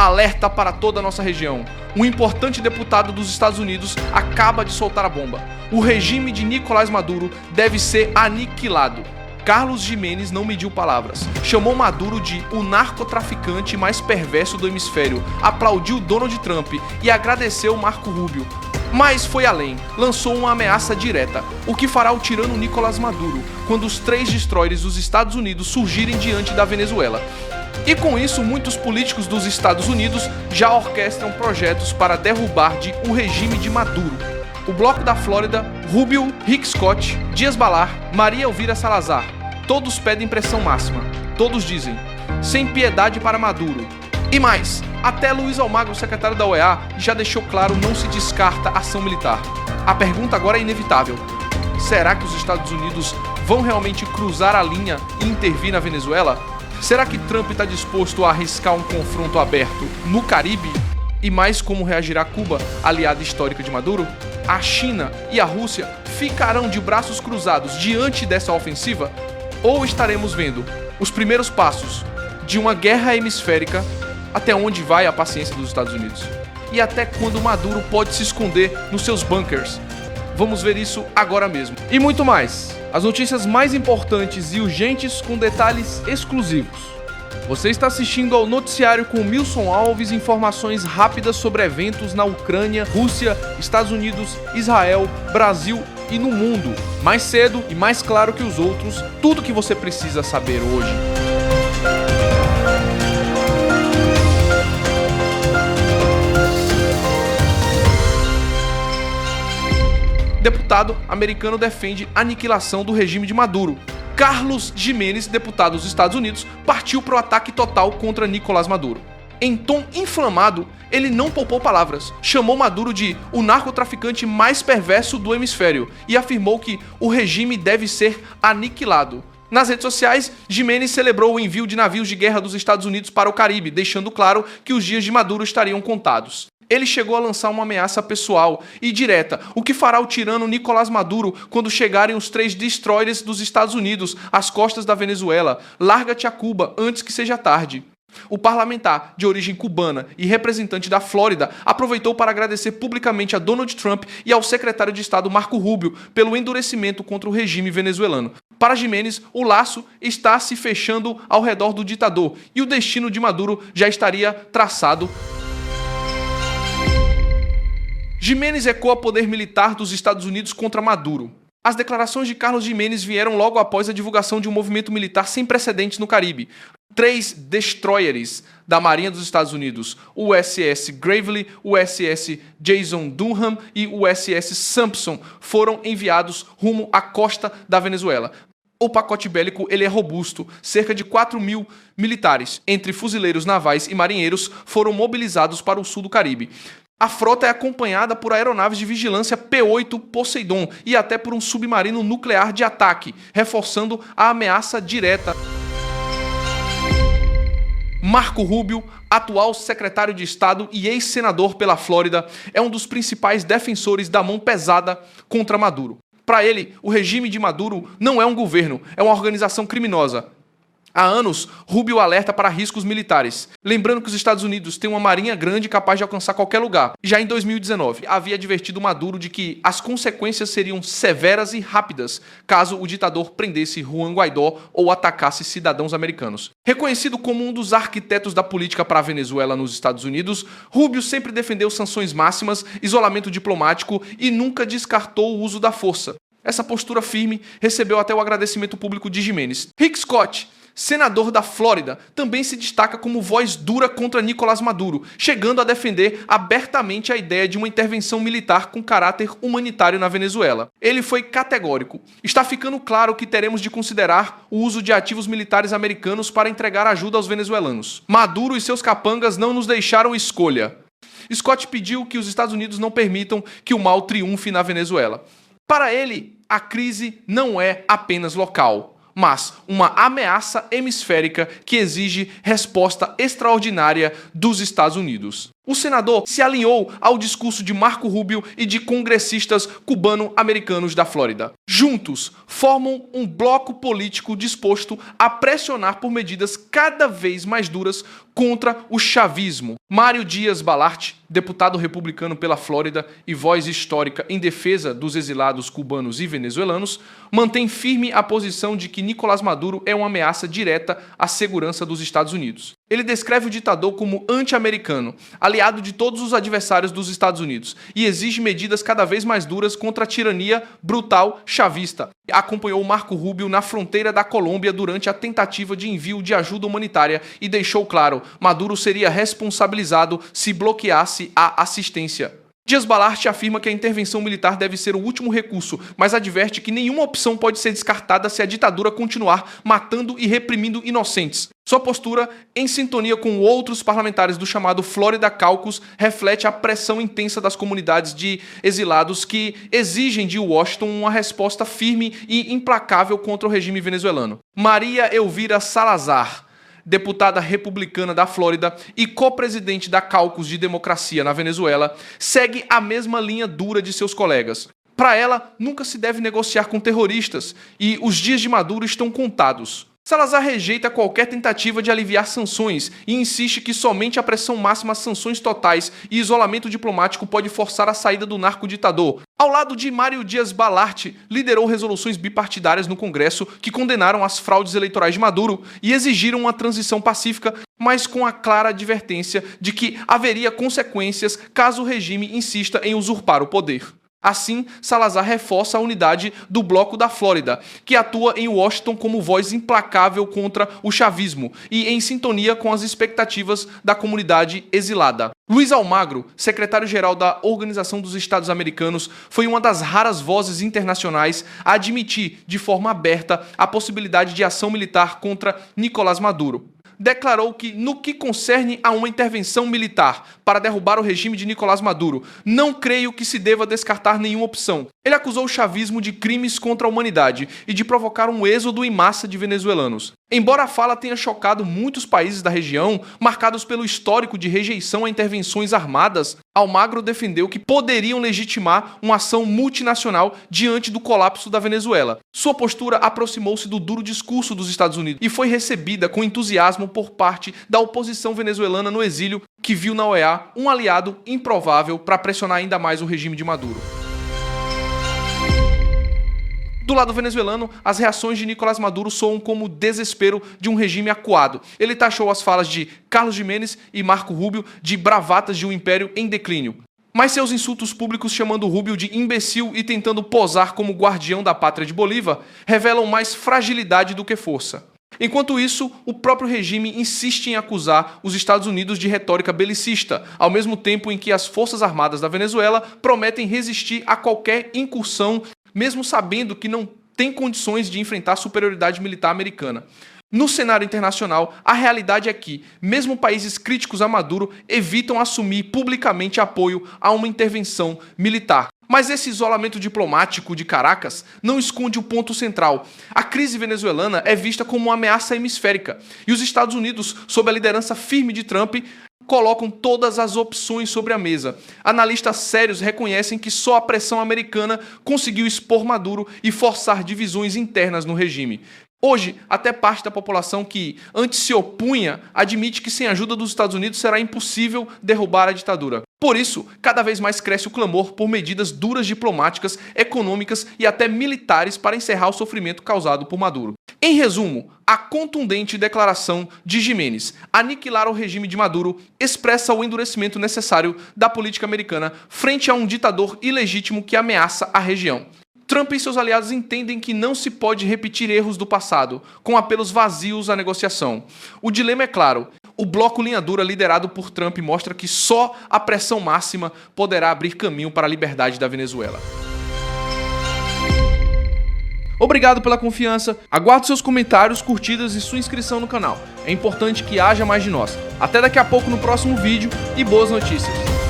Alerta para toda a nossa região. Um importante deputado dos Estados Unidos acaba de soltar a bomba. O regime de Nicolás Maduro deve ser aniquilado. Carlos Giménez não mediu palavras. Chamou Maduro de o narcotraficante mais perverso do hemisfério, aplaudiu Donald Trump e agradeceu Marco Rubio. Mas foi além, lançou uma ameaça direta, o que fará o tirano Nicolás Maduro quando os 3 destroyers dos Estados Unidos surgirem diante da Venezuela. E com isso, muitos políticos dos Estados Unidos já orquestram projetos para derrubar o regime de Maduro. O bloco da Flórida, Rubio, Rick Scott, Dias Balart, Maria Elvira Salazar, todos pedem pressão máxima. Todos dizem, sem piedade para Maduro. E mais, até Luiz Almagro, secretário da OEA, já deixou claro não se descarta ação militar. A pergunta agora é inevitável. Será que os Estados Unidos vão realmente cruzar a linha e intervir na Venezuela? Será que Trump está disposto a arriscar um confronto aberto no Caribe? E mais, como reagirá Cuba, aliada histórica de Maduro? A China e a Rússia ficarão de braços cruzados diante dessa ofensiva? Ou estaremos vendo os primeiros passos de uma guerra hemisférica? Até onde vai a paciência dos Estados Unidos? E até quando Maduro pode se esconder nos seus bunkers? Vamos ver isso agora mesmo. E muito mais. As notícias mais importantes e urgentes com detalhes exclusivos. Você está assistindo ao noticiário com Milson Alves, informações rápidas sobre eventos na Ucrânia, Rússia, Estados Unidos, Israel, Brasil e no mundo. Mais cedo e mais claro que os outros, tudo que você precisa saber hoje. Deputado americano defende aniquilação do regime de Maduro. Carlos Giménez, deputado dos Estados Unidos, partiu para o ataque total contra Nicolás Maduro. Em tom inflamado, ele não poupou palavras, chamou Maduro de o narcotraficante mais perverso do hemisfério e afirmou que o regime deve ser aniquilado. Nas redes sociais, Giménez celebrou o envio de navios de guerra dos Estados Unidos para o Caribe, deixando claro que os dias de Maduro estariam contados. Ele chegou a lançar uma ameaça pessoal e direta, o que fará o tirano Nicolás Maduro quando chegarem os 3 destroyers dos Estados Unidos às costas da Venezuela. Larga-te a Cuba antes que seja tarde. O parlamentar, de origem cubana e representante da Flórida, aproveitou para agradecer publicamente a Donald Trump e ao secretário de Estado Marco Rubio pelo endurecimento contra o regime venezuelano. Para Giménez, o laço está se fechando ao redor do ditador e o destino de Maduro já estaria traçado. Giménez ecoa poder militar dos Estados Unidos contra Maduro. As declarações de Carlos Giménez vieram logo após a divulgação de um movimento militar sem precedentes no Caribe. 3 destroyers da Marinha dos Estados Unidos, o USS Gravely, o USS Jason Dunham e o USS Sampson, foram enviados rumo à costa da Venezuela. O pacote bélico ele é robusto. Cerca de 4.000 militares, entre fuzileiros navais e marinheiros, foram mobilizados para o sul do Caribe. A frota é acompanhada por aeronaves de vigilância P-8 Poseidon e até por um submarino nuclear de ataque, reforçando a ameaça direta. Marco Rubio, atual secretário de Estado e ex-senador pela Flórida, é um dos principais defensores da mão pesada contra Maduro. Para ele, o regime de Maduro não é um governo, é uma organização criminosa. Há anos, Rubio alerta para riscos militares, lembrando que os Estados Unidos têm uma marinha grande capaz de alcançar qualquer lugar. Já em 2019, havia advertido Maduro de que as consequências seriam severas e rápidas caso o ditador prendesse Juan Guaidó ou atacasse cidadãos americanos. Reconhecido como um dos arquitetos da política para a Venezuela nos Estados Unidos, Rubio sempre defendeu sanções máximas, isolamento diplomático e nunca descartou o uso da força. Essa postura firme recebeu até o agradecimento público de Giménez. Rick Scott, senador da Flórida, também se destaca como voz dura contra Nicolás Maduro, chegando a defender abertamente a ideia de uma intervenção militar com caráter humanitário na Venezuela. Ele foi categórico. Está ficando claro que teremos de considerar o uso de ativos militares americanos para entregar ajuda aos venezuelanos. Maduro e seus capangas não nos deixaram escolha. Scott pediu que os Estados Unidos não permitam que o mal triunfe na Venezuela. Para ele, a crise não é apenas local, mas uma ameaça hemisférica que exige resposta extraordinária dos Estados Unidos. O senador se alinhou ao discurso de Marco Rubio e de congressistas cubano-americanos da Flórida. Juntos, formam um bloco político disposto a pressionar por medidas cada vez mais duras contra o chavismo. Mário Dias Balart, deputado republicano pela Flórida e voz histórica em defesa dos exilados cubanos e venezuelanos, mantém firme a posição de que Nicolás Maduro é uma ameaça direta à segurança dos Estados Unidos. Ele descreve o ditador como anti-americano, aliado de todos os adversários dos Estados Unidos, e exige medidas cada vez mais duras contra a tirania brutal chavista. Acompanhou Marco Rubio na fronteira da Colômbia durante a tentativa de envio de ajuda humanitária e deixou claro: Maduro seria responsabilizado se bloqueasse a assistência. Dias Balart afirma que a intervenção militar deve ser o último recurso, mas adverte que nenhuma opção pode ser descartada se a ditadura continuar matando e reprimindo inocentes. Sua postura, em sintonia com outros parlamentares do chamado Florida Caucus, reflete a pressão intensa das comunidades de exilados que exigem de Washington uma resposta firme e implacável contra o regime venezuelano. Maria Elvira Salazar, deputada republicana da Flórida e co-presidente da Caucus de Democracia na Venezuela, segue a mesma linha dura de seus colegas. Para ela, nunca se deve negociar com terroristas e os dias de Maduro estão contados. Salazar rejeita qualquer tentativa de aliviar sanções e insiste que somente a pressão máxima, sanções totais e isolamento diplomático pode forçar a saída do narco-ditador. Ao lado de Mário Dias Balart, liderou resoluções bipartidárias no Congresso que condenaram as fraudes eleitorais de Maduro e exigiram uma transição pacífica, mas com a clara advertência de que haveria consequências caso o regime insista em usurpar o poder. Assim, Salazar reforça a unidade do Bloco da Flórida, que atua em Washington como voz implacável contra o chavismo e em sintonia com as expectativas da comunidade exilada. Luiz Almagro, secretário-geral da Organização dos Estados Americanos, foi uma das raras vozes internacionais a admitir de forma aberta a possibilidade de ação militar contra Nicolás Maduro. Declarou que, no que concerne a uma intervenção militar para derrubar o regime de Nicolás Maduro, não creio que se deva descartar nenhuma opção. Ele acusou o chavismo de crimes contra a humanidade e de provocar um êxodo em massa de venezuelanos. Embora a fala tenha chocado muitos países da região, marcados pelo histórico de rejeição a intervenções armadas, Almagro defendeu que poderiam legitimar uma ação multinacional diante do colapso da Venezuela. Sua postura aproximou-se do duro discurso dos Estados Unidos e foi recebida com entusiasmo por parte da oposição venezuelana no exílio, que viu na OEA um aliado improvável para pressionar ainda mais o regime de Maduro. Do lado venezuelano, as reações de Nicolás Maduro soam como o desespero de um regime acuado. Ele taxou as falas de Carlos Giménez e Marco Rubio de bravatas de um império em declínio. Mas seus insultos públicos chamando Rubio de imbecil e tentando posar como guardião da pátria de Bolívar revelam mais fragilidade do que força. Enquanto isso, o próprio regime insiste em acusar os Estados Unidos de retórica belicista, ao mesmo tempo em que as Forças Armadas da Venezuela prometem resistir a qualquer incursão, mesmo sabendo que não tem condições de enfrentar a superioridade militar americana. No cenário internacional, a realidade é que, mesmo países críticos a Maduro evitam assumir publicamente apoio a uma intervenção militar. Mas esse isolamento diplomático de Caracas não esconde o ponto central. A crise venezuelana é vista como uma ameaça hemisférica, e os Estados Unidos, sob a liderança firme de Trump, colocam todas as opções sobre a mesa. Analistas sérios reconhecem que só a pressão americana conseguiu expor Maduro e forçar divisões internas no regime. Hoje, até parte da população que antes se opunha admite que sem a ajuda dos Estados Unidos será impossível derrubar a ditadura. Por isso, cada vez mais cresce o clamor por medidas duras diplomáticas, econômicas e até militares para encerrar o sofrimento causado por Maduro. Em resumo, a contundente declaração de Giménez, aniquilar o regime de Maduro, expressa o endurecimento necessário da política americana frente a um ditador ilegítimo que ameaça a região. Trump e seus aliados entendem que não se pode repetir erros do passado, com apelos vazios à negociação. O dilema é claro. O bloco linha dura liderado por Trump mostra que só a pressão máxima poderá abrir caminho para a liberdade da Venezuela. Obrigado pela confiança, aguardo seus comentários, curtidas e sua inscrição no canal. É importante que haja mais de nós. Até daqui a pouco no próximo vídeo e boas notícias!